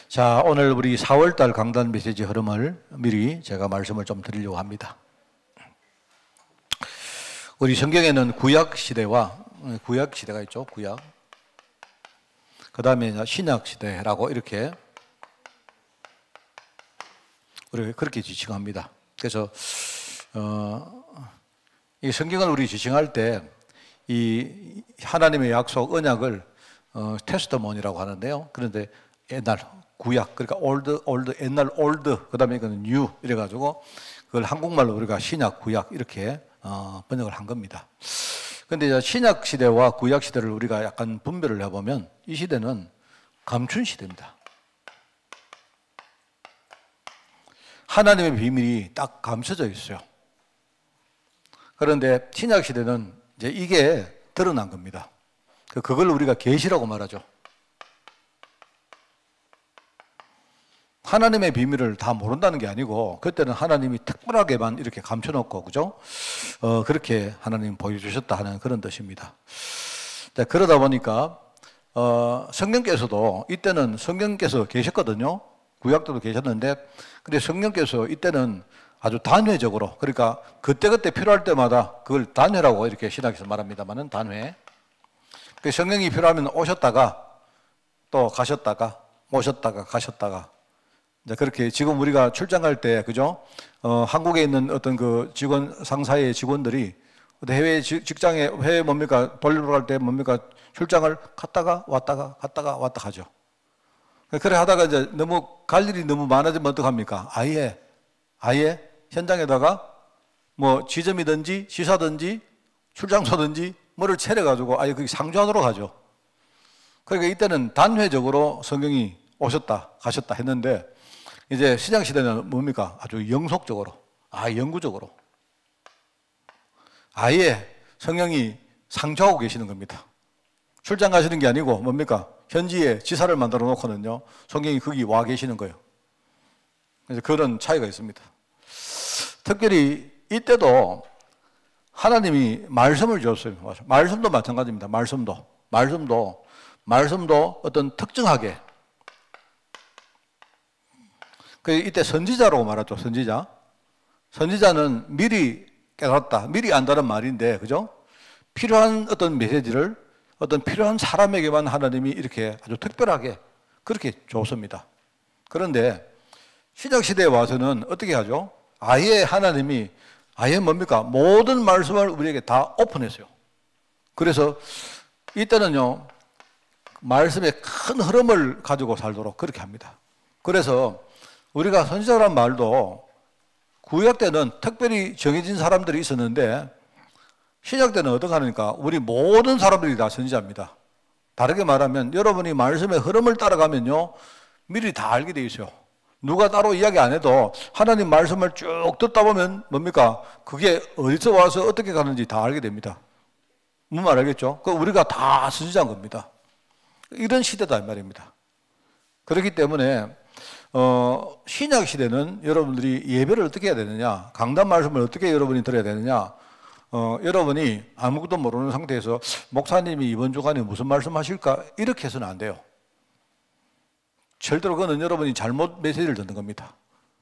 자, 오늘 우리 4월달 강단 메시지 흐름을 미리 제가 말씀을 좀 드리려고 합니다. 우리 성경에는 구약 시대와 구약 시대가 있죠. 구약. 그 다음에 신약 시대라고 이렇게 우리가 그렇게 지칭합니다. 그래서 이 성경을 우리 지칭할 때 이 하나님의 약속 언약을 테스트몬이라고 하는데요. 그런데 옛날 구약, 그러니까 올드, 옛날 올드, 그 다음에 이거는 뉴 이래가지고 그걸 한국말로 우리가 신약, 구약 이렇게 번역을 한 겁니다. 그런데 신약 시대와 구약 시대를 우리가 약간 분별을 해보면 이 시대는 감춘 시대입니다. 하나님의 비밀이 딱 감춰져 있어요. 그런데 신약 시대는 이제 이게 드러난 겁니다. 그걸 우리가 계시라고 말하죠. 하나님의 비밀을 다 모른다는 게 아니고 그때는 하나님이 특별하게만 이렇게 감춰놓고 그죠? 그렇게 하나님 보여주셨다 하는 그런 뜻입니다. 자, 그러다 보니까 성령께서도 이때는 성령께서 계셨거든요. 구약 때도 계셨는데 근데 성령께서 이때는 아주 단회적으로 그러니까 그때그때 필요할 때마다 그걸 단회라고 이렇게 신학에서 말합니다만은 단회. 그 성령이 필요하면 오셨다가 또 가셨다가 오셨다가 가셨다가 이제 그렇게 지금 우리가 출장 갈 때 그죠? 한국에 있는 어떤 그 직원 상사의 직원들이 해외 직장에 해외 뭡니까 돌리러 갈 때 뭡니까 출장을 갔다가 왔다가 갔다가 왔다 하죠. 그래 하다가 이제 너무 갈 일이 너무 많아지면 어떡합니까? 아예 현장에다가 뭐 지점이든지 시사든지 출장소든지 뭐를 차려가지고 아예 거기 상주하도록 하죠. 그러니까 이때는 단회적으로 성경이 오셨다 가셨다 했는데 이제 신약 시대는 뭡니까? 아주 영속적으로, 영구적으로 아예 성령이 상주하고 계시는 겁니다. 출장 가시는 게 아니고 뭡니까? 현지에 지사를 만들어 놓고는요 성령이 거기 와 계시는 거예요. 그래서 그런 차이가 있습니다. 특별히 이때도 하나님이 말씀을 주었어요. 말씀도 마찬가지입니다. 말씀도 어떤 특정하게 이때 선지자라고 말하죠. 선지자는 미리 깨닫다, 미리 안다는 말인데, 그죠? 필요한 어떤 메시지를 어떤 필요한 사람에게만 하나님이 이렇게 아주 특별하게 그렇게 줬습니다. 그런데 신약 시대에 와서는 어떻게 하죠? 아예 하나님이 뭡니까? 모든 말씀을 우리에게 다 오픈했어요. 그래서 이때는요, 말씀의 큰 흐름을 가지고 살도록 그렇게 합니다. 그래서 우리가 선지자란 말도 구약 때는 특별히 정해진 사람들이 있었는데 신약 때는 어떻게 하니까 우리 모든 사람들이 다 선지자입니다. 다르게 말하면 여러분이 말씀의 흐름을 따라가면요 미리 다 알게 돼 있어요. 누가 따로 이야기 안 해도 하나님 말씀을 쭉 듣다 보면 뭡니까? 그게 어디서 와서 어떻게 가는지 다 알게 됩니다. 무슨 말 알겠죠? 우리가 다 선지자인 겁니다. 이런 시대다 이 말입니다. 그렇기 때문에 신약 시대는 여러분들이 예배를 어떻게 해야 되느냐, 강단 말씀을 어떻게 여러분이 들어야 되느냐, 여러분이 아무것도 모르는 상태에서 목사님이 이번 주간에 무슨 말씀 하실까 이렇게 해서는 안 돼요. 절대로 그거는 여러분이 잘못 메시지를 듣는 겁니다.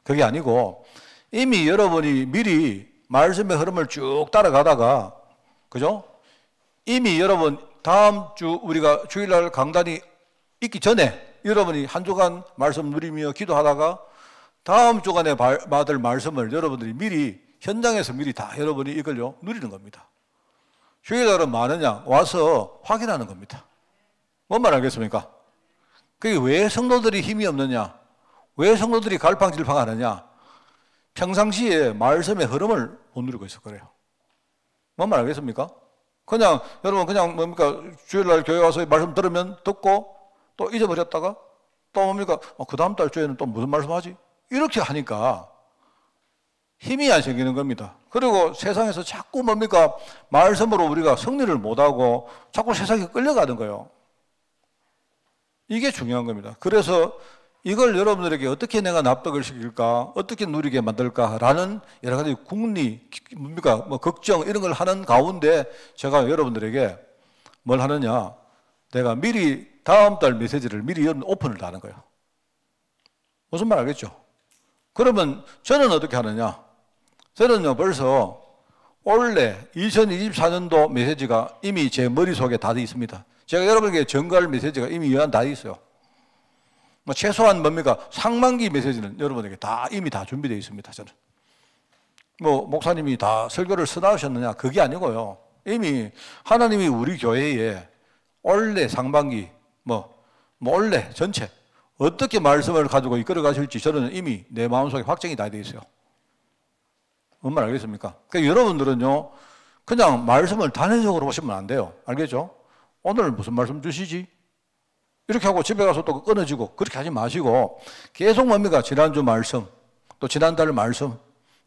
그게 아니고 이미 여러분이 미리 말씀의 흐름을 쭉 따라가다가 그죠? 이미 여러분 다음 주 우리가 주일날 강단이 있기 전에 여러분이 한 주간 말씀 누리며 기도하다가 다음 주간에 받을 말씀을 여러분들이 미리 현장에서 미리 다 여러분이 이걸요 누리는 겁니다. 주일날은 많으냐 와서 확인하는 겁니다. 뭔 말 알겠습니까? 그게 왜 성도들이 힘이 없느냐? 왜 성도들이 갈팡질팡하느냐? 평상시에 말씀의 흐름을 못 누리고 있어 그래요. 뭔 말 알겠습니까? 그냥 여러분 그냥 뭡니까 주일날 교회 와서 말씀 들으면 듣고 또 잊어버렸다가 또 뭡니까 그 다음 달 주에는 또 무슨 말씀하지? 이렇게 하니까 힘이 안 생기는 겁니다. 그리고 세상에서 자꾸 뭡니까 말씀으로 우리가 승리를 못하고 자꾸 세상에 끌려가는 거예요. 이게 중요한 겁니다. 그래서 이걸 여러분들에게 어떻게 내가 납득을 시킬까, 어떻게 누리게 만들까라는 여러 가지 궁리, 뭡니까, 뭐 걱정 이런 걸 하는 가운데 제가 여러분들에게 뭘 하느냐, 내가 미리 다음 달 메시지를 미리 오픈을 다 하는 거예요. 무슨 말 알겠죠? 그러면 저는 어떻게 하느냐? 저는요, 벌써 원래 2024년도 메시지가 이미 제 머릿속에 다 돼 있습니다. 제가 여러분에게 전가할 메시지가 이미 다 있어요. 최소한 뭡니까? 상반기 메시지는 여러분에게 이미 다 준비되어 있습니다, 저는. 목사님이 다 설교를 써나오셨느냐? 그게 아니고요. 이미 하나님이 우리 교회에 올해 상반기, 올해 전체 어떻게 말씀을 가지고 이끌어 가실지 저는 이미 내 마음속에 확정이 다 되어 있어요. 뭔 말 알겠습니까? 그러니까 여러분들은요, 그냥 말씀을 단회적으로 보시면 안 돼요. 알겠죠? 오늘 무슨 말씀 주시지? 이렇게 하고 집에 가서 또 끊어지고 그렇게 하지 마시고 계속 뭡니까? 지난주 말씀, 또 지난달 말씀,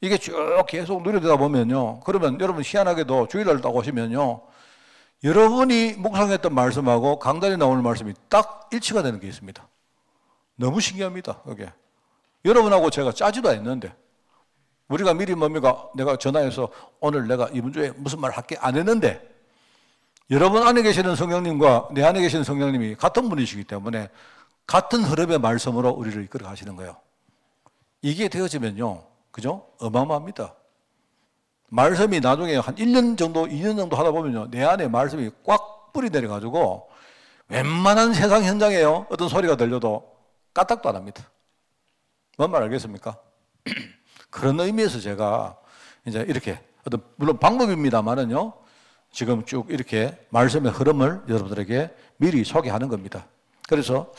이게 쭉 계속 누려다 보면요. 그러면 여러분 희한하게도 주일날 딱 오시면요. 여러분이 묵상했던 말씀하고 강단에 나오는 말씀이 딱 일치가 되는 게 있습니다. 너무 신기합니다. 그게. 여러분하고 제가 짜지도 않았는데 우리가 미리 뭡니까? 내가 전화해서 오늘 내가 이번 주에 무슨 말 할게 안 했는데 여러분 안에 계시는 성령님과 내 안에 계시는 성령님이 같은 분이시기 때문에 같은 흐름의 말씀으로 우리를 이끌어 가시는 거예요. 이게 되어지면요. 그죠? 어마어마합니다. 말씀이 나중에 한 1년 정도, 2년 정도 하다 보면요. 내 안에 말씀이 꽉 뿌리 내려가지고 웬만한 세상 현장에요. 어떤 소리가 들려도 까딱도 안 합니다. 뭔 말 알겠습니까? 그런 의미에서 제가 이제 이렇게 물론 방법입니다만은요. 지금 쭉 이렇게 말씀의 흐름을 여러분들에게 미리 소개하는 겁니다. 그래서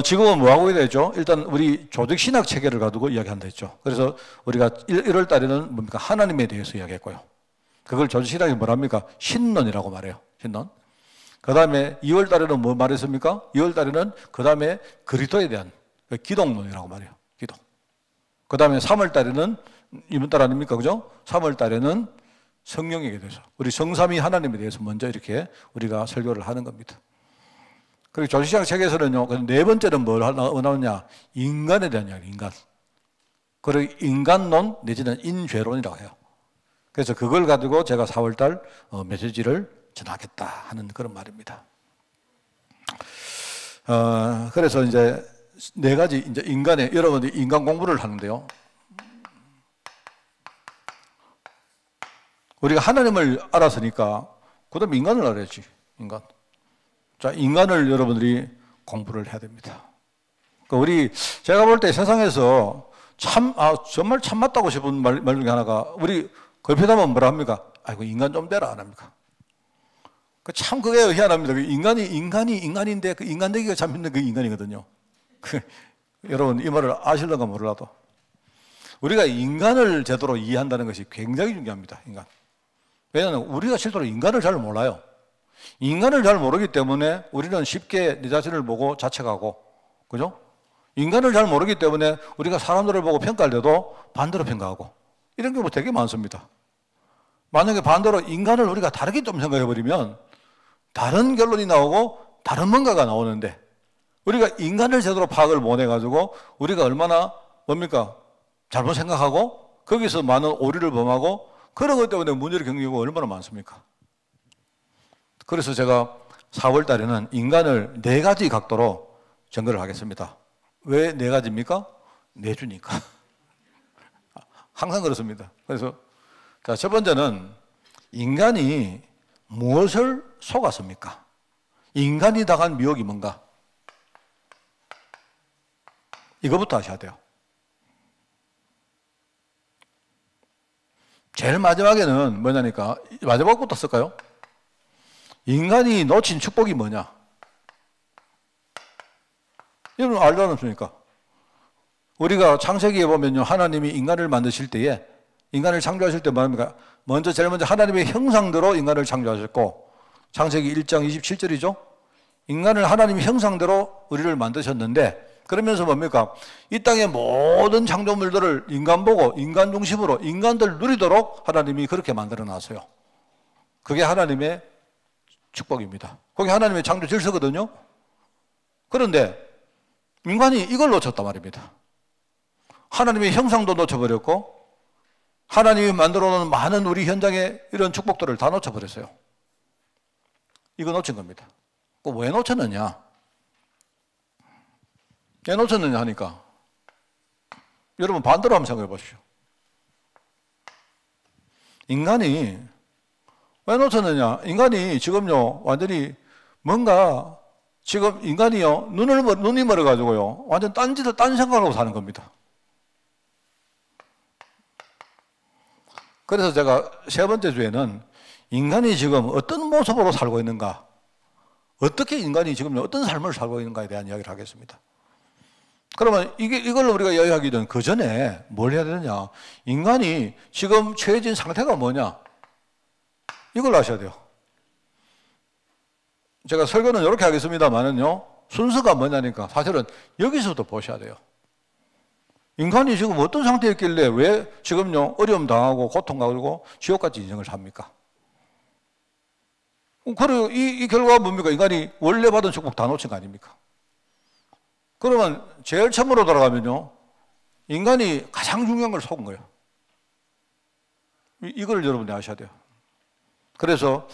지금은 뭐 하고 되죠? 일단 우리 조직 신학 체계를 가지고 이야기한다 했죠. 그래서 우리가 1월 달에는 뭡니까? 하나님에 대해서 이야기했고요. 그걸 조직 신학이 뭐랍니까? 신론이라고 말해요. 신론. 그 다음에 2월 달에는 뭐 말했습니까? 2월 달에는 그 다음에 그리스도에 대한 기독론이라고 말해요. 기독. 그 다음에 3월 달에는 이번 달 아닙니까? 그죠? 3월 달에는 성령에게 대해서 우리 성삼위 하나님에 대해서 먼저 이렇게 우리가 설교를 하는 겁니다. 그리고 조직신학 책에서는요, 네 번째는 뭘 나오냐? 인간에 대한 이야기, 인간. 그리고 인간론 내지는 인죄론이라고 해요. 그래서 그걸 가지고 제가 4월달 메시지를 전하겠다 하는 그런 말입니다. 그래서 이제 네 가지 이제 여러분들이 인간 공부를 하는데요. 우리가 하나님을 알았으니까 그다음에 인간을 알아야지. 인간. 자, 인간을 여러분들이 공부를 해야 됩니다. 그러니까 제가 볼 때 세상에서 정말 참 맞다고 싶은 말 중에 하나가 우리 걸핏하면 뭐라 합니까? 아이고, 인간 좀 되라, 안 합니까? 참 그게 희한합니다. 인간이 인간인데 그 인간 되기가 참 힘든 그 인간이거든요. 여러분, 이 말을 아실런가 몰라도. 우리가 인간을 제대로 이해한다는 것이 굉장히 중요합니다, 인간. 왜냐하면 우리가 실제로 인간을 잘 몰라요. 인간을 잘 모르기 때문에 우리는 쉽게 내 자신을 보고 자책하고, 그죠? 인간을 잘 모르기 때문에 우리가 사람들을 보고 평가할 때도 반대로 평가하고, 이런 경우 되게 많습니다. 만약에 반대로 인간을 우리가 다르게 좀 생각해버리면 다른 결론이 나오고 다른 뭔가가 나오는데 우리가 인간을 제대로 파악을 못 해가지고 우리가 얼마나 뭡니까? 잘못 생각하고 거기서 많은 오류를 범하고 그런 것 때문에 문제를 겪는 경우가 얼마나 많습니까? 그래서 제가 4월 달에는 인간을 4가지 각도로 전개를 하겠습니다. 왜 4가지입니까? 내주니까. 항상 그렇습니다. 그래서 자, 첫 번째는 인간이 무엇을 속았습니까? 인간이 당한 미혹이 뭔가? 이거부터 하셔야 돼요. 제일 마지막에는 뭐냐니까, 마지막부터 쓸까요? 인간이 놓친 축복이 뭐냐? 여러분 알지 않습니까? 우리가 창세기에 보면요, 하나님이 인간을 만드실 때에, 인간을 창조하실 때 말합니까? 제일 먼저 하나님의 형상대로 인간을 창조하셨고, 창세기 1장 27절이죠? 인간을 하나님의 형상대로 우리를 만드셨는데, 그러면서 뭡니까? 이 땅의 모든 창조물들을 인간 보고, 인간 중심으로, 인간들 누리도록 하나님이 그렇게 만들어 놨어요. 그게 하나님의 축복입니다. 그게 하나님의 창조 질서거든요? 그런데, 인간이 이걸 놓쳤단 말입니다. 하나님의 형상도 놓쳐버렸고, 하나님이 만들어 놓은 많은 우리 현장의 이런 축복들을 다 놓쳐버렸어요. 이거 놓친 겁니다. 왜 놓쳤느냐? 깨놓쳤느냐 하니까 여러분 반대로 한번 생각해 보십시오. 인간이 왜 놓쳤느냐? 인간이 지금요 완전히 뭔가 지금 인간이요 눈이 멀어가지고요 완전 딴 짓을 딴 생각하고 사는 겁니다. 그래서 제가 세 번째 주에는 인간이 지금 어떤 모습으로 살고 있는가, 어떻게 인간이 지금 어떤 삶을 살고 있는가에 대한 이야기를 하겠습니다. 그러면 이걸 우리가 이야기하기 전 그 전에 뭘 해야 되느냐? 인간이 지금 처해진 상태가 뭐냐? 이걸 아셔야 돼요. 제가 설교는 이렇게 하겠습니다만은요, 순서가 뭐냐니까 사실은 여기서부터 보셔야 돼요. 인간이 지금 어떤 상태였길래 왜 지금요 어려움 당하고 고통하고 지옥같이 인생을 삽니까? 그리고 이 결과가 뭡니까? 인간이 원래 받은 축복 다 놓친 거 아닙니까? 그러면 제일 처음으로 돌아가면요 인간이 가장 중요한 걸 속은 거예요. 이걸 여러분이 아셔야 돼요. 그래서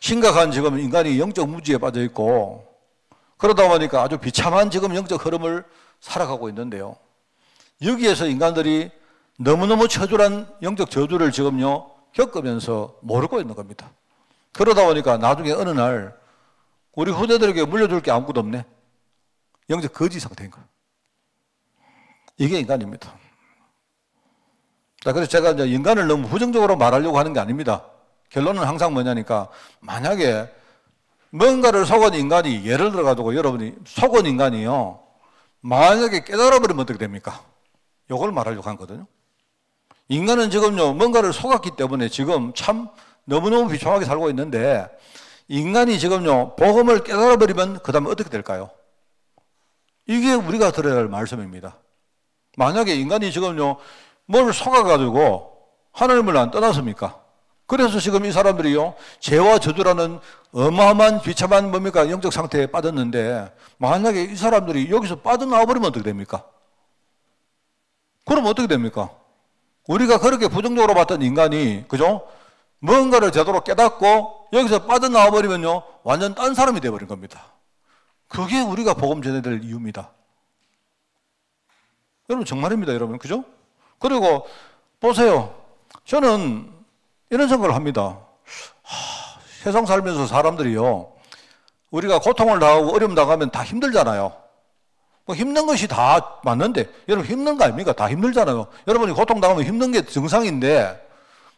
심각한 지금 인간이 영적 무지에 빠져 있고 그러다 보니까 아주 비참한 지금 영적 흐름을 살아가고 있는데요. 여기에서 인간들이 너무너무 처절한 영적 저주를 지금요 겪으면서 모르고 있는 겁니다. 그러다 보니까 나중에 어느 날 우리 후대들에게 물려줄 게 아무것도 없네. 영적 거지 상태인 거예요. 이게 인간입니다. 자, 그래서 제가 이제 인간을 너무 부정적으로 말하려고 하는 게 아닙니다. 결론은 항상 뭐냐니까 만약에 뭔가를 속은 인간이 예를 들어가지고 여러분이 속은 인간이요 만약에 깨달아버리면 어떻게 됩니까? 이걸 말하려고 하거든요. 인간은 지금요 뭔가를 속았기 때문에 지금 참 너무너무 비참하게 살고 있는데 인간이 지금요 복음을 깨달아버리면 그 다음에 어떻게 될까요? 이게 우리가 들어야 할 말씀입니다. 만약에 인간이 지금요 뭘 속아가지고 하나님을 안 떠났습니까? 그래서 지금 이 사람들이요 죄와 저주라는 어마어마한 비참한 뭡니까 영적 상태에 빠졌는데 만약에 이 사람들이 여기서 빠져나와 버리면 어떻게 됩니까? 그럼 어떻게 됩니까? 우리가 그렇게 부정적으로 봤던 인간이 그죠? 뭔가를 제대로 깨닫고 여기서 빠져나와 버리면요 완전 딴 사람이 되어버린 겁니다. 그게 우리가 복음 전해야 될 이유입니다. 여러분 정말입니다 여러분 그죠? 그리고 보세요. 저는 이런 생각을 합니다. 세상 살면서 사람들이요 우리가 고통을 당하고 어려움 당하면 다 힘들잖아요. 뭐 힘든 것이 다 맞는데 여러분 힘든 거 아닙니까? 다 힘들잖아요. 여러분이 고통 당하면 힘든 게 정상인데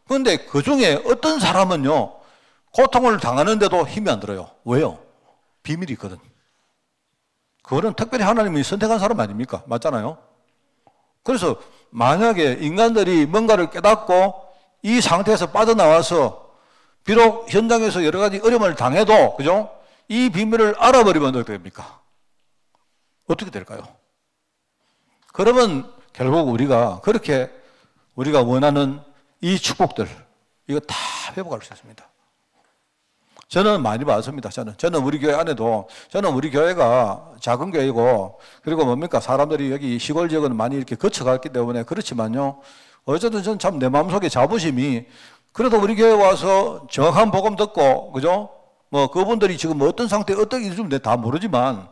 그런데 그중에 어떤 사람은요 고통을 당하는데도 힘이 안 들어요. 왜요? 비밀이 있거든. 그거는 특별히 하나님이 선택한 사람 아닙니까? 맞잖아요. 그래서 만약에 인간들이 뭔가를 깨닫고 이 상태에서 빠져나와서 비록 현장에서 여러 가지 어려움을 당해도 그죠? 이 비밀을 알아버리면 어떻게 됩니까? 어떻게 될까요? 그러면 결국 우리가 그렇게 우리가 원하는 이 축복들 이거 다 회복할 수 있습니다. 저는 많이 봤습니다. 저는 우리 교회 안에도 저는 우리 교회가 작은 교회고 그리고 뭡니까 사람들이 여기 시골 지역은 많이 이렇게 거쳐갔기 때문에 그렇지만요. 어쨌든 저는 참 내 마음속에 자부심이 그래도 우리 교회 와서 정확한 복음 듣고 그죠? 뭐 그분들이 지금 어떤 상태에 어떻게 일좀 다 모르지만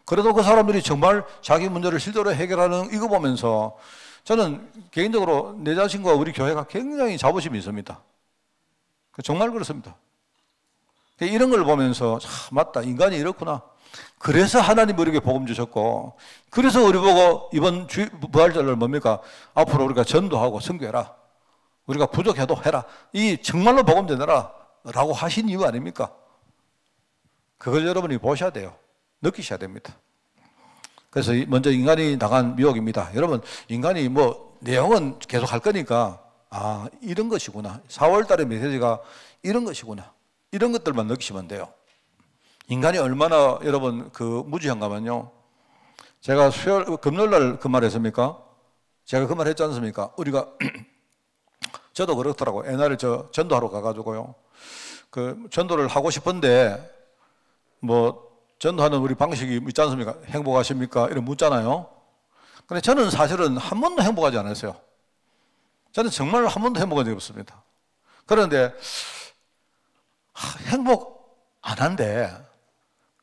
그래도 그 사람들이 정말 자기 문제를 실제로 해결하는 이거 보면서 저는 개인적으로 내 자신과 우리 교회가 굉장히 자부심이 있습니다. 정말 그렇습니다. 이런 걸 보면서 맞다 인간이 이렇구나. 그래서 하나님 우리에게 복음 주셨고 그래서 우리 보고 이번 부활절을 뭡니까 앞으로 우리가 전도하고 선교해라. 우리가 부족해도 해라. 이 정말로 복음 전해라 라고 하신 이유 아닙니까? 그걸 여러분이 보셔야 돼요. 느끼셔야 됩니다. 그래서 먼저 인간이 당한 미혹입니다. 여러분 인간이 뭐 내용은 계속 할 거니까 아 이런 것이구나. 4월 달의 메시지가 이런 것이구나. 이런 것들만 느끼시면 돼요. 인간이 얼마나 여러분 그 무지한가면요. 제가 금요일 날 그 말 했습니까? 제가 그 말 했지 않습니까? 우리가 저도 그렇더라고요. 옛날에 저 전도하러 가가지고요. 그 전도를 하고 싶은데 뭐 전도하는 우리 방식이 있지 않습니까? 행복하십니까? 이런 묻잖아요. 근데 저는 사실은 한 번도 행복하지 않았어요. 저는 정말 한 번도 행복한 적이 없습니다. 그런데 행복 안 한데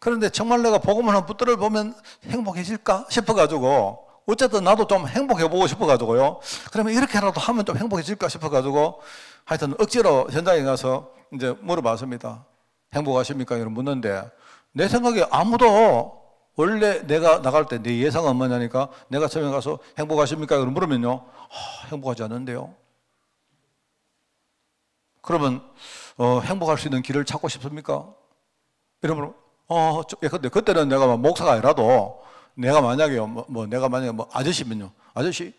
그런데 정말 내가 복음을 한 붙들어 보면 행복해질까 싶어가지고, 어쨌든 나도 좀 행복해보고 싶어가지고요. 그러면 이렇게라도 하면 좀 행복해질까 싶어가지고, 하여튼 억지로 현장에 가서 이제 물어봤습니다. 행복하십니까? 이런 묻는데, 내 생각에 아무도 원래 내가 나갈 때 내 예상은 뭐냐니까, 내가 처음에 가서 행복하십니까? 이런 물으면요, 행복하지 않은데요. 그러면 행복할 수 있는 길을 찾고 싶습니까? 이러면 근데 그때는 내가 막 목사가 아니라도 내가 만약에 내가 만약에 아저씨면요, 아저씨,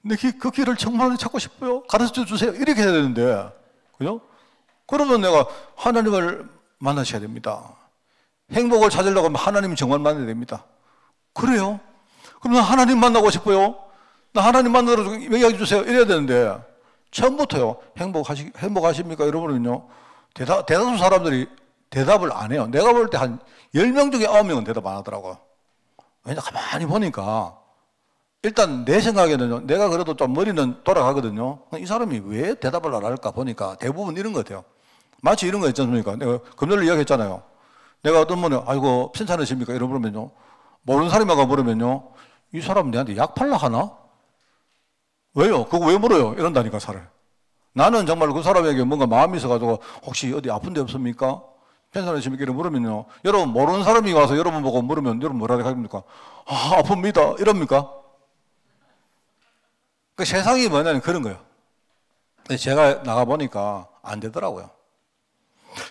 근데 그 길을 정말 찾고 싶어요. 가르쳐 주세요. 이렇게 해야 되는데, 그죠? 그러면 내가 하나님을 만나셔야 됩니다. 행복을 찾으려고 하면 하나님 정말 만나야 됩니다. 그래요? 그럼 나 하나님 만나고 싶어요. 나 하나님 만나러 얘기해 주세요. 이래야 되는데, 처음부터요, 행복하십니까? 이러면요, 대다수 사람들이 대답을 안 해요. 내가 볼 때 한 10명 중에 9명은 대답 안 하더라고요. 왜냐, 가만히 보니까, 일단 내 생각에는요, 내가 그래도 좀 머리는 돌아가거든요. 이 사람이 왜 대답을 안 할까 보니까 대부분 이런 것 같아요. 마치 이런 거 있지 않습니까? 내가 금요일 이야기했잖아요. 내가 어떤 분이, 아이고, 편찮으십니까? 이러고 물으면요, 모르는 사람이가 물으면요, 이 사람 내한테 약 팔라 하나? 왜요? 그거 왜 물어요? 이런다니까, 사람. 나는 정말 그 사람에게 뭔가 마음이 있어가지고, 혹시 어디 아픈 데 없습니까? 괜찮으십니까? 이렇게 물으면요, 여러분, 모르는 사람이 와서 여러분 보고 물으면, 여러분 뭐라 합니까? 아픕니다. 이럽니까? 그 세상이 뭐냐면 그런 거예요. 제가 나가보니까 안 되더라고요.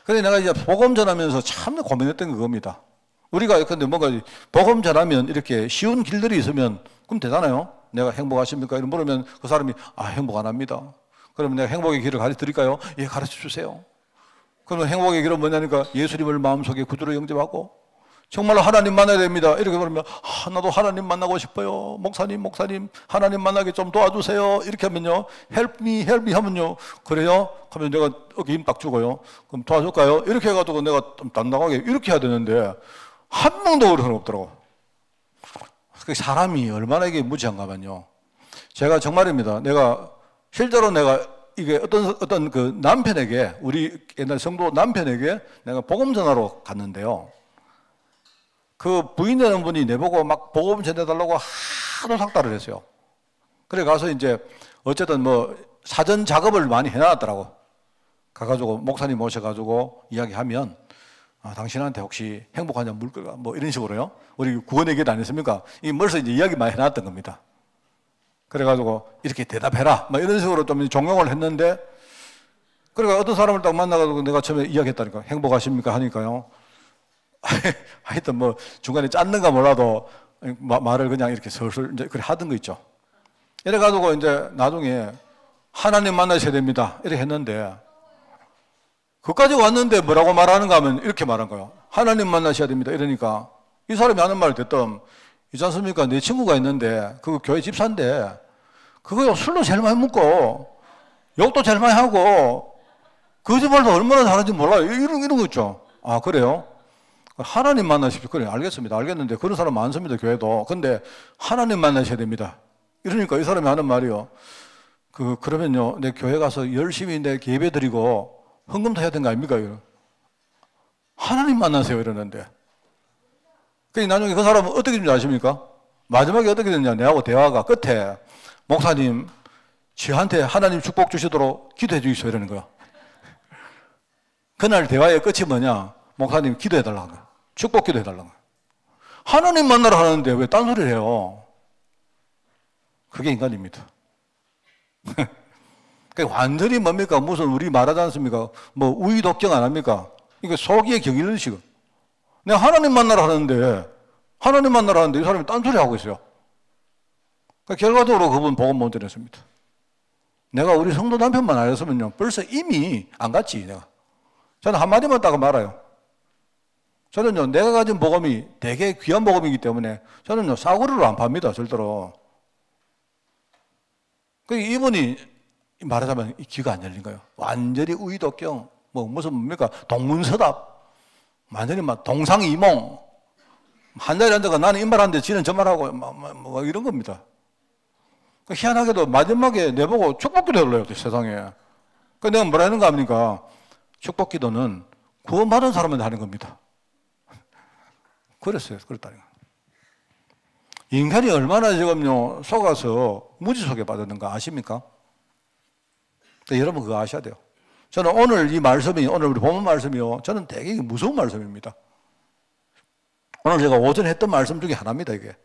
그래서 내가 이제 복음 전하면서 참 고민했던 게 그겁니다. 우리가 근데 뭔가 복음 전하면 이렇게 쉬운 길들이 있으면 그럼 되잖아요. 내가 행복하십니까? 이런 물으면 그 사람이 행복 안 합니다. 그러면 내가 행복의 길을 가르쳐 드릴까요? 예, 가르쳐 주세요. 그러면 행복의 길은 뭐냐니까 예수님을 마음속에 구주로 영접하고 정말로 하나님 만나야 됩니다. 이렇게 그러면 나도 하나님 만나고 싶어요. 목사님 하나님 만나게 좀 도와주세요. 이렇게 하면요, help me 하면요, 그래요? 하면 내가 어깨 힘 딱 주고요, 그럼 도와줄까요? 이렇게 해가지고 내가 좀 당당하게 이렇게 해야 되는데 한 명도 그런 사람 없더라고. 사람이 얼마나 이게 무지한가면요, 제가 정말입니다. 실제로 내가 이게 어떤 그 남편에게, 우리 옛날 성도 남편에게 내가 복음 전하러 갔는데요, 그 부인이라는 분이 내보고 막 복음 전해달라고 하도 삭달을 했어요. 그래 가서 이제 어쨌든 사전 작업을 많이 해놨더라고. 가가지고 목사님 모셔가지고 이야기하면, 당신한테 혹시 행복하냐 물거가 이런 식으로요. 우리 구원의 길 아니습니까? 이 벌써 이제 이야기 많이 해놨던 겁니다. 그래가지고 이렇게 대답해라 이런 식으로 좀 종용을 했는데, 그러니까 어떤 사람을 딱 만나가지고 내가 처음에 이야기했다니까, 행복하십니까? 하니까요, 하여튼 중간에 짰는가 몰라도 말을 그냥 이렇게 슬슬 이제 그래 하던 거 있죠. 이래가지고 이제 나중에 하나님 만나셔야 됩니다. 이렇게 했는데, 그까지 왔는데 뭐라고 말하는가 하면 이렇게 말한 거예요. 하나님 만나셔야 됩니다. 이러니까 이 사람이 하는 말을 듣던, 있지 않습니까? 내 친구가 있는데, 그거 교회 집사인데, 그거 술도 제일 많이 먹고, 욕도 제일 많이 하고, 거짓말도 얼마나 잘하는지 몰라요. 이런 거 있죠. 그래요? 하나님 만나십시오. 그래, 알겠습니다. 알겠는데, 그런 사람 많습니다, 교회도. 근데, 하나님 만나셔야 됩니다. 이러니까 이 사람이 하는 말이요, 그러면요, 내 교회 가서 열심히 내 예배 드리고, 헌금도 해야 되는 거 아닙니까? 하나님 만나세요. 이러는데. 나중에 그 사람은 어떻게 된지 아십니까? 마지막에 어떻게 됐냐, 내하고 대화가 끝에, 목사님, 저한테 하나님 축복 주시도록 기도해 주십시오. 이러는 거야. 그날 대화의 끝이 뭐냐? 목사님 기도해 달라는 거야. 축복 기도해 달라는 거야. 하나님 만나러 하는데 왜 딴소리를 해요? 그게 인간입니다. 완전히 뭡니까? 무슨 우리 말하지 않습니까? 우의독경 안 합니까? 이게 속이의 경일의식. 내가 하나님 만나러 하는데 이 사람이 딴소리 하고 있어요. 결과적으로 그분 복음 못 드렸습니다. 내가 우리 성도 남편만 알았으면요, 벌써 이미 안 갔지, 내가. 저는 한마디만 딱 말아요. 저는요, 내가 가진 복음이 되게 귀한 복음이기 때문에 저는요, 싸구려로 안 팝니다, 절대로. 이분이 말하자면 귀가 안 열린 거예요. 완전히 우의독경, 무슨 뭡니까? 동문서답. 완전히 동상이몽. 한 자리에 앉아가 나는 이 말하는데 지는 저 말하고 이런 겁니다. 희한하게도 마지막에 내보고 축복기도 해달래요, 세상에. 내가 뭐라 하는 거 아닙니까? 축복기도는 구원받은 사람한테 하는 겁니다. 그랬어요. 그랬다니까. 인간이 얼마나 지금요, 속아서 무지 속에 빠졌는가 아십니까? 여러분 그거 아셔야 돼요. 저는 오늘 이 말씀이, 오늘 우리 본문 말씀이요, 저는 되게 무서운 말씀입니다. 오늘 제가 오전에 했던 말씀 중에 하나입니다, 이게.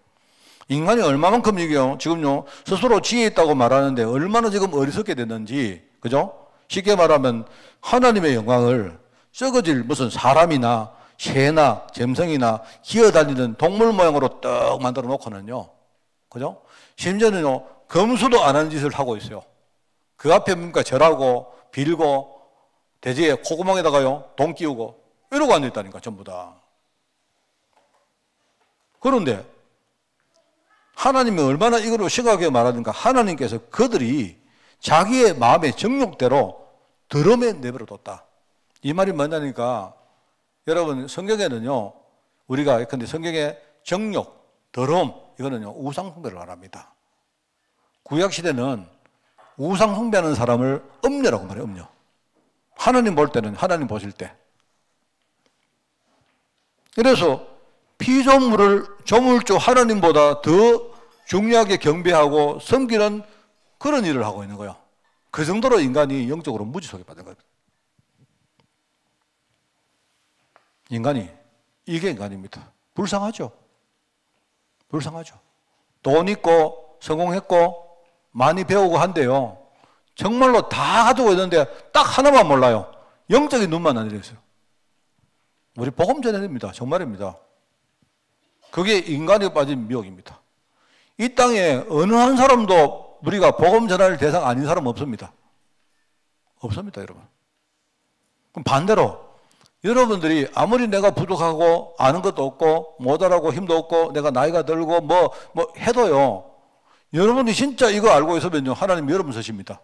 인간이 얼마만큼 이게요, 지금요, 스스로 지혜 있다고 말하는데 얼마나 지금 어리석게 됐는지, 그죠? 쉽게 말하면 하나님의 영광을 썩어질 무슨 사람이나 새나 잼성이나 기어다니는 동물 모양으로 떡 만들어 놓고는요, 그죠? 심지어는요, 검수도 안 하는 짓을 하고 있어요. 그 앞에 뭡니까? 절하고, 빌고, 대지에 콧구멍에다가요, 돈 끼우고, 이러고 앉아있다니까, 전부 다. 그런데, 하나님이 얼마나 이거를 심각하게 말하는가? 하나님께서 그들이 자기의 마음의 정욕대로 더러움에 내버려뒀다. 이 말이 뭐냐니까, 여러분, 성경에는요, 우리가, 근데 성경에 정욕, 더러움, 이거는요, 우상숭배를 말합니다. 구약시대는 우상숭배하는 사람을 음녀라고 말해요, 음녀. 하나님 볼 때는, 하나님 보실 때. 그래서 피조물을 조물주 하나님보다 더 중요하게 경배하고 섬기는 그런 일을 하고 있는 거예요. 그 정도로 인간이 영적으로 무지 속에 빠진 거예요. 인간이, 이게 인간입니다. 불쌍하죠? 불쌍하죠. 돈 있고, 성공했고, 많이 배우고 한데요, 정말로 다 가지고 있는데 딱 하나만 몰라요. 영적인 눈만 안 열렸어요. 우리 복음 전해야 됩니다. 정말입니다. 그게 인간에 빠진 미혹입니다. 이 땅에 어느 한 사람도 우리가 복음 전할 대상 아닌 사람 없습니다. 없습니다, 여러분. 그럼 반대로 여러분들이 아무리 내가 부족하고 아는 것도 없고 모자라고 힘도 없고 내가 나이가 들고 뭐 해도요, 여러분이 진짜 이거 알고 있으면요, 하나님 여러분 쓰십니다.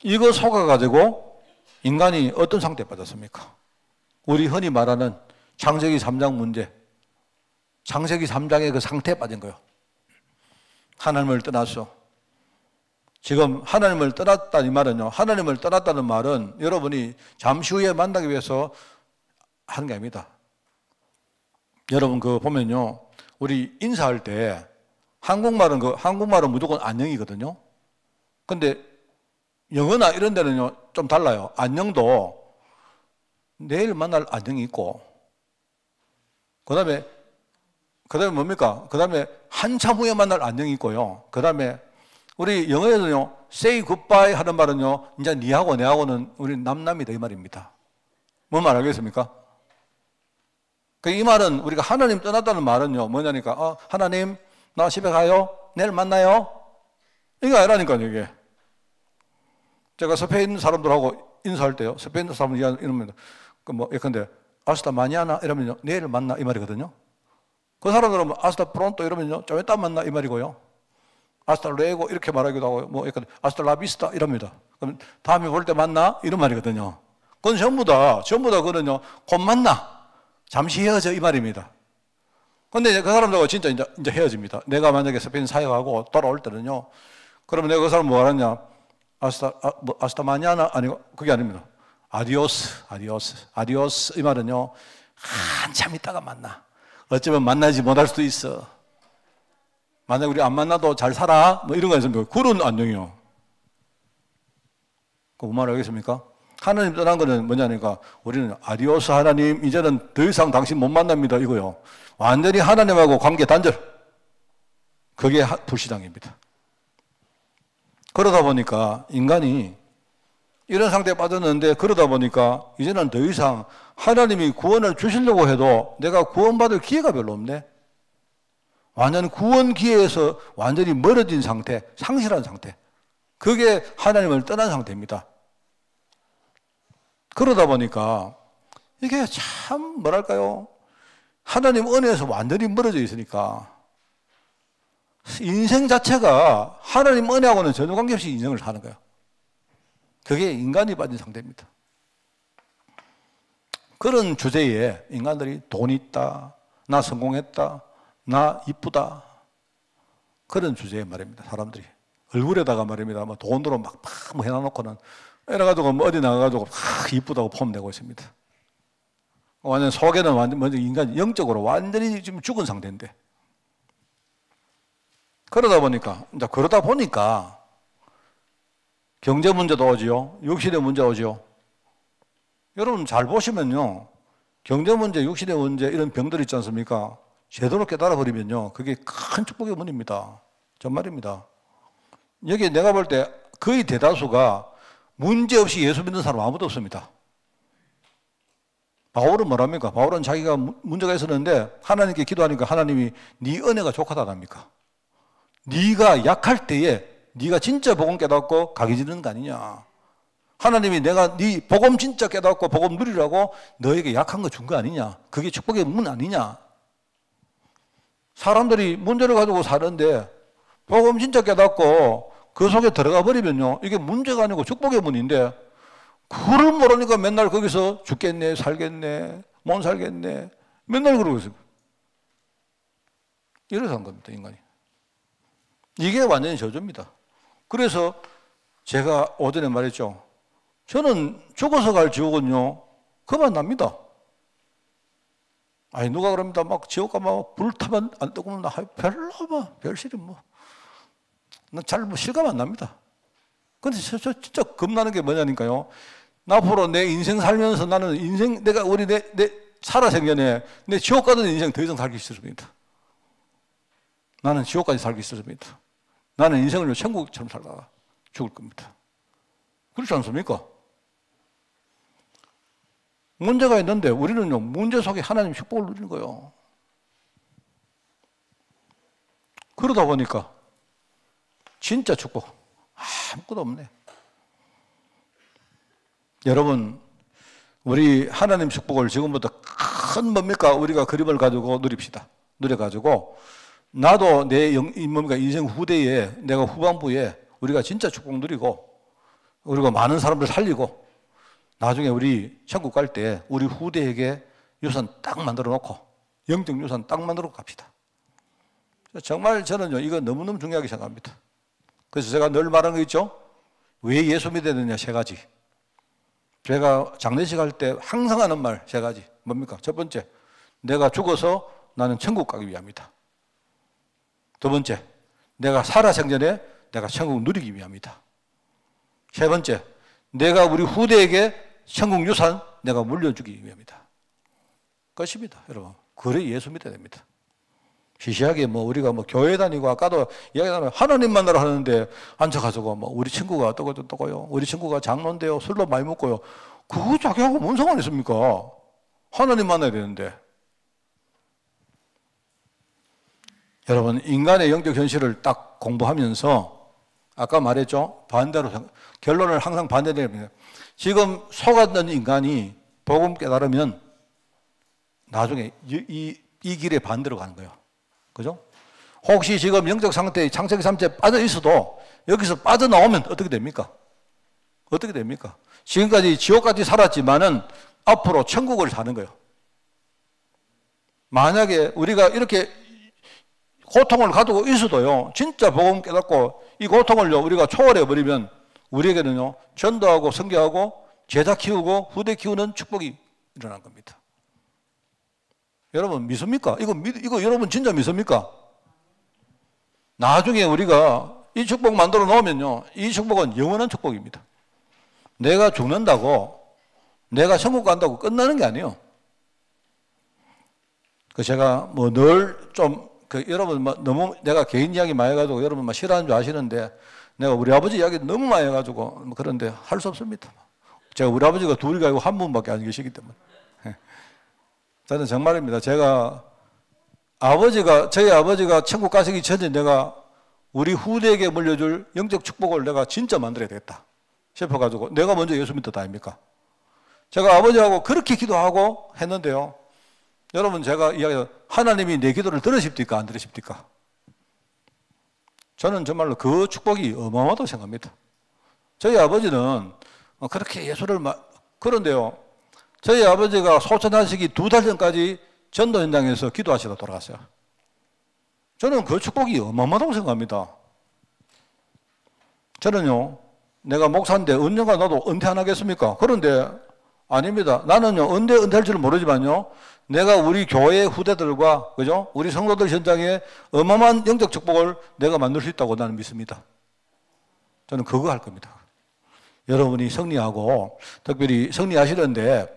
이거 속아가지고 인간이 어떤 상태에 빠졌습니까? 우리 흔히 말하는 창세기 3장 문제, 창세기 3장의 그 상태에 빠진 거예요. 하나님을 떠났어. 지금 하나님을 떠났다는 이 말은요, 하나님을 떠났다는 말은 여러분이 잠시 후에 만나기 위해서 하는 게 아닙니다. 여러분 그 보면요, 우리 인사할 때 한국말은 무조건 안녕이거든요. 근데 영어나 이런 데는요 좀 달라요. 안녕도 내일 만날 안녕이 있고, 그 다음에 뭡니까? 그 다음에 한참 후에 만날 안녕이 있고요. 그 다음에 우리 영어에서는요, say goodbye 하는 말은요, 이제 니하고 내하고는 우리 남남이다 이 말입니다. 뭔 말 알겠습니까? 이 말은 우리가 하나님 떠났다는 말은요, 뭐냐니까, 하나님, 나 집에 가요? 내일 만나요? 이거 아니라니까요, 이게. 제가 스페인 사람들하고 인사할 때요, 스페인 사람들 이러면, 예컨대, 아스타 마냐나 이러면요, 내일 만나 이 말이거든요. 그 사람들은 아스타 프론토 이러면요, 좀 이따 만나 이 말이고요. 아스타 레고 이렇게 말하기도 하고, 예컨대, 아스타 라비스타 이럽니다. 그럼 다음에 볼 때 만나? 이런 말이거든요. 그건 전부 다 그거는요, 곧 만나. 잠시 헤어져 이 말입니다. 근데 그 사람들하고 진짜 이제 헤어집니다. 내가 만약에 스페인 사역하고 돌아올 때는요, 그러면 내가 그 사람 뭐 하느냐, 아스타 마냐나 아니고 그게 아닙니다. 아디오스 이 말은요, 한참 있다가 만나. 어쩌면 만나지 못할 수도 있어. 만약 우리 안 만나도 잘 살아 뭐 이런 거 있습니다. 그런 안녕이요. 그 말 알겠습니까? 하나님 떠난 거는 뭐냐니까, 우리는 아디오스 하나님, 이제는 더 이상 당신 못 만납니다 이거요. 완전히 하나님하고 관계 단절. 그게 불신앙입니다. 그러다 보니까 인간이 이런 상태에 빠졌는데, 그러다 보니까 이제는 더 이상 하나님이 구원을 주시려고 해도 내가 구원받을 기회가 별로 없네. 완전 구원 기회에서 완전히 멀어진 상태, 상실한 상태. 그게 하나님을 떠난 상태입니다. 그러다 보니까 이게 참 뭐랄까요, 하나님 은혜에서 완전히 멀어져 있으니까 인생 자체가 하나님 은혜하고는 전혀 관계없이 인생을 사는 거예요. 그게 인간이 빠진 상태입니다. 그런 주제에 인간들이 돈 있다, 나 성공했다, 나 이쁘다, 그런 주제에 말입니다. 사람들이 얼굴에다가 말입니다, 뭐 돈으로 막 해놔놓고는 이래가지고 어디 나가가지고 이쁘다고 폼내고 있습니다. 완전 속에는 완전 먼저 인간이 영적으로 완전히 지금 죽은 상태인데. 그러다 보니까 경제 문제도 오지요. 육신의 문제 오지요. 여러분 잘 보시면요. 경제 문제, 육신의 문제 이런 병들 있지 않습니까? 제대로 깨달아 버리면요. 그게 큰 축복의 문입니다. 정말입니다. 여기 내가 볼 때 거의 대다수가 문제 없이 예수 믿는 사람 아무도 없습니다. 바울은 뭐랍니까? 바울은 자기가 문제가 있었는데 하나님께 기도하니까 하나님이 네 은혜가 족하다 합니까? 네가 약할 때에 네가 진짜 복음 깨닫고 강해지는 거 아니냐. 하나님이 내가 네 복음 진짜 깨닫고 복음 누리라고 너에게 약한 거 준 거 아니냐. 그게 축복의 문 아니냐. 사람들이 문제를 가지고 사는데 복음 진짜 깨닫고 그 속에 들어가 버리면요. 이게 문제가 아니고 축복의 문인데 그걸 모르니까 맨날 거기서 죽겠네, 살겠네, 못 살겠네. 맨날 그러고 있어요. 이래서 한 겁니다, 인간이. 이게 완전히 저주입니다. 그래서 제가 오전에 말했죠. 저는 죽어서 갈 지옥은요, 그만 납니다. 아니, 누가 그럽니다. 막 지옥 가면 불 타면 안 뜨거면 별로 별실이 뭐. 잘 실감 안 납니다. 근데 저 진짜 겁나는 게 뭐냐니까요. 앞으로 내 인생 살면서 나는 내가 내 살아생전에 내 지옥 가는 인생 더 이상 살기 싫습니다. 나는 지옥까지 살기 싫습니다. 나는 인생을 천국처럼 살다가 죽을 겁니다. 그렇지 않습니까? 문제가 있는데 우리는요, 문제 속에 하나님 축복을 누리는 거예요. 그러다 보니까 진짜 축복 아무것도 없네. 여러분, 우리 하나님 축복을 지금부터 큰 뭡니까? 우리가 그림을 가지고 누려가지고 나도 내 인생 후대에 내가 후반부에 우리가 진짜 축복 누리고 우리가 많은 사람들 살리고 나중에 우리 천국 갈 때 우리 후대에게 유산 딱 만들어 놓고 영적 유산 딱 만들어 갑시다. 정말 저는요, 이거 너무너무 중요하게 생각합니다. 그래서 제가 늘 말하는 거 있죠? 왜 예수 믿어야 되느냐, 3가지. 제가 장례식 할 때 항상 하는 말 3가지. 뭡니까? 첫 번째, 내가 죽어서 나는 천국 가기 위함이다. 두 번째, 내가 살아생전에 내가 천국 누리기 위함이다. 세 번째, 내가 우리 후대에게 천국 유산 내가 물려주기 위함이다. 끝입니다, 여러분. 그래 예수 믿어야 됩니다. 시시하게 우리가 교회 다니고 아까도 이야기하면 하나님 만나러 하는데 앉아가지고 우리 친구가 어떠고요. 우리 친구가 장로인데요. 술도 많이 먹고요. 그거 자기하고 뭔 상관 있습니까? 하나님 만나야 되는데. 여러분, 인간의 영적 현실을 딱 공부하면서 아까 말했죠? 반대로 결론을 항상 반대됩니다. 지금 속았던 인간이 복음 깨달으면 나중에 이 길의 반대로 가는 거예요. 그죠? 혹시 지금 영적 상태에 창세기 3체 빠져 있어도 여기서 빠져나오면 어떻게 됩니까? 어떻게 됩니까? 지금까지 지옥까지 살았지만은 앞으로 천국을 사는 거예요. 만약에 우리가 이렇게 고통을 가지고 있어도요, 진짜 복음 깨닫고 이 고통을요, 우리가 초월해버리면 우리에게는요, 전도하고 선교하고 제자 키우고 후대 키우는 축복이 일어난 겁니다. 여러분 믿습니까? 이거 여러분 진짜 믿습니까? 나중에 우리가 이 축복 만들어 놓으면요, 이 축복은 영원한 축복입니다. 내가 죽는다고, 내가 천국 간다고 끝나는 게 아니에요. 제가 늘 여러분 너무 내가 개인 이야기 많이 해가지고 여러분 싫어하는 줄 아시는데 내가 우리 아버지 이야기 너무 많이 해가지고 그런데 할 수 없습니다. 제가 우리 아버지가 둘이 아니고 한 분밖에 안 계시기 때문에. 저는 정말입니다. 저희 아버지가 천국 가시기 전에 내가 우리 후대에게 물려줄 영적 축복을 내가 진짜 만들어야 되겠다 싶어가지고 내가 먼저 예수 믿었다 아닙니까? 제가 아버지하고 그렇게 기도하고 했는데요. 여러분 제가 이야기해요. 하나님이 내 기도를 들으십니까? 안 들으십니까? 저는 정말로 그 축복이 어마어마하다고 생각합니다. 저희 아버지는 그렇게 예수를 그런데요. 저희 아버지가 소천하시기 2달 전까지 전도 현장에서 기도하시다 돌아갔어요. 저는 그 축복이 어마어마하다고 생각합니다. 저는요, 내가 목사인데 언젠가 나도 은퇴 안 하겠습니까? 그런데 아닙니다. 나는요, 언제 은퇴할 줄은 모르지만요, 내가 우리 교회 후대들과, 그죠? 우리 성도들 현장에 어마어마한 영적 축복을 내가 만들 수 있다고 나는 믿습니다. 저는 그거 할 겁니다. 여러분이 승리하고, 특별히 승리하시는데,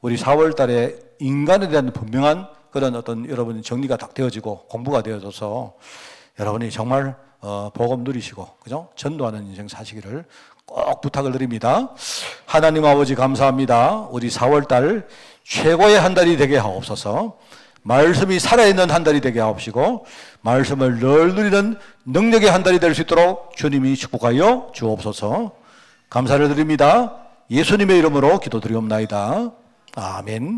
우리 4월 달에 인간에 대한 분명한 그런 어떤 여러분 정리가 딱 되어지고 공부가 되어져서 여러분이 정말 복음 누리시고, 그죠? 전도하는 인생 사시기를 꼭 부탁을 드립니다. 하나님 아버지 감사합니다. 우리 4월 달 최고의 한 달이 되게 하옵소서. 말씀이 살아있는 한 달이 되게 하옵시고 말씀을 늘 누리는 능력의 한 달이 될 수 있도록 주님이 축복하여 주옵소서. 감사를 드립니다. 예수님의 이름으로 기도드리옵나이다. 아멘.